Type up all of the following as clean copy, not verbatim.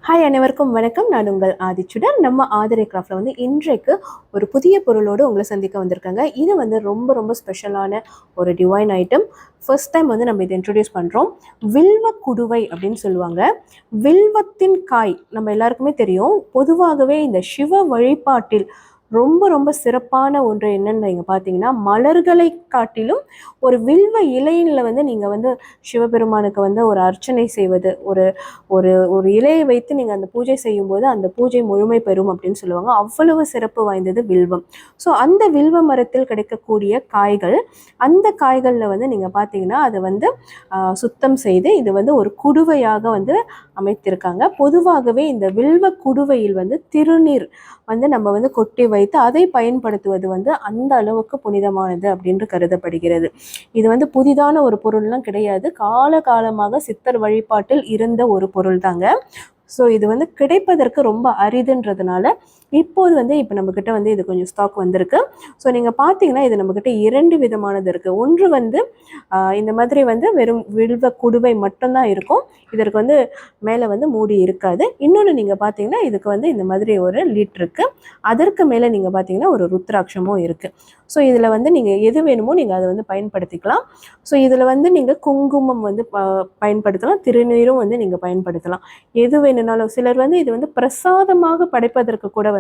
Hi அனைவருக்கும் வணக்கம். நான் உங்கள் ஆதிச்சுடன். நம்ம ஆதிரை கிராஃப்டில் இன்றைக்கு ஒரு புதிய பொருளோடு உங்களை சந்திக்க வந்திருக்காங்க. இது ரொம்ப ரொம்ப ஸ்பெஷலான ஒரு டிவைன் ஐட்டம். ஃபர்ஸ்ட் டைம் நம்ம இதை இன்ட்ரடியூஸ் பண்ணுறோம். வில்வ குடுவை அப்படின்னு சொல்லுவாங்க. வில்வத்தின் காய் நம்ம எல்லாருக்குமே தெரியும். பொதுவாகவே இந்த சிவ வழிபாட்டில் ரொம்ப ரொம்ப சிறப்பான ஒன்று என்னன்னு நீங்கள் பார்த்தீங்கன்னா, மலர்களை காட்டிலும் ஒரு வில்வ இலையில் நீங்கள் சிவபெருமானுக்கு ஒரு அர்ச்சனை செய்வது, ஒரு ஒரு ஒரு இலையை வைத்து நீங்கள் அந்த பூஜை செய்யும்போது அந்த பூஜை முழுமை பெறும் அப்படின்னு சொல்லுவாங்க. அவ்வளவு சிறப்பு வாய்ந்தது வில்வம். ஸோ அந்த வில்வ மரத்தில் கிடைக்கக்கூடிய காய்கள், அந்த காய்களில் நீங்கள் பார்த்தீங்கன்னா அதை சுத்தம் செய்து இது ஒரு குடுவையாக அமைத்திருக்காங்க. பொதுவாகவே இந்த வில்வ குடுவையில் திருநீர் நம்ம கொட்டி வைத்து அதை பயன்படுத்துவது அந்த அளவுக்கு புனிதமானது அப்படின்னு கருதப்படுகிறது. இது புதிதான ஒரு பொருள்லாம் கிடையாது. காலகாலமாக சித்தர் வழிபாட்டில் இருந்த ஒரு பொருள் தாங்க. ஸோ இது கிடைப்பதற்கு ரொம்ப அரிதுன்றதுனால இப்போது இப்போ நம்மக்கிட்ட இது கொஞ்சம் ஸ்டாக் வந்திருக்கு. ஸோ நீங்கள் பார்த்தீங்கன்னா இது நம்மக்கிட்ட 2 விதமானது இருக்குது. ஒன்று இந்த மாதிரி வெறும் வில்வ குடுவை மட்டும்தான் இருக்கும். இதற்கு மேலே மூடி இருக்காது. இன்னொன்று நீங்கள் பார்த்தீங்கன்னா இதுக்கு இந்த மாதிரி ஒரு லிட் இருக்குது. அதற்கு மேலே நீங்கள் பார்த்தீங்கன்னா ஒரு ருத்ராட்சமும் இருக்குது. ஸோ இதில் நீங்கள் எது வேணுமோ நீங்கள் அதை பயன்படுத்திக்கலாம். ஸோ இதில் நீங்கள் குங்குமம் பயன்படுத்தலாம், திருநீரும் நீங்கள் பயன்படுத்தலாம். எது வேணும்னாலும் சிலர் இது பிரசாதமாக படைப்பதற்கு கூட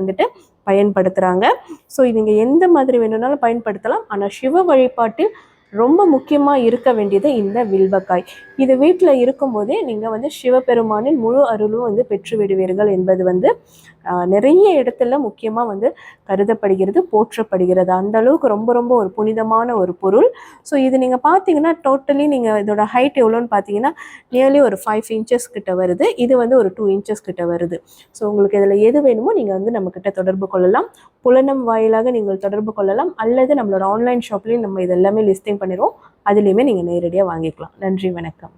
பயன்படுத்துகிறாங்க. ஸோ நீங்கள் எந்த மாதிரி வேணும்னாலும் பயன்படுத்தலாம். ஆனால் சிவ வழிபாட்டில் ரொம்ப முக்கியமாக இருக்க வேண்டியது இந்த வில்வக்காய். இது வீட்டில் இருக்கும்போதே நீங்கள் சிவபெருமானின் முழு அருளும் பெற்று விடுவீர்கள் என்பது நிறைய இடத்துல முக்கியமாக கருதப்படுகிறது, போற்றப்படுகிறது. அந்த அளவுக்கு ரொம்ப ரொம்ப ஒரு புனிதமான ஒரு பொருள். ஸோ இது நீங்கள் பார்த்தீங்கன்னா டோட்டலி நீங்கள் இதோட ஹைட் எவ்வளோன்னு பார்த்தீங்கன்னா நியர்லி ஒரு 5 இன்ச்சஸ் கிட்ட வருது. இது ஒரு 2 இன்ச்சஸ் கிட்ட வருது. ஸோ உங்களுக்கு இதில் எது வேணுமோ நீங்கள் நம்மக்கிட்ட தொடர்பு கொள்ளலாம். புலனம் வாயிலாக நீங்கள் தொடர்பு கொள்ளலாம், அல்லது நம்மளோட ஆன்லைன் ஷாப்லேயும் நம்ம இதெல்லாமே லிஸ்டிங் பண்ணிடுவோம். அதுலேயுமே நீங்கள் நேரடியாக வாங்கிக்கலாம். நன்றி, வணக்கம்.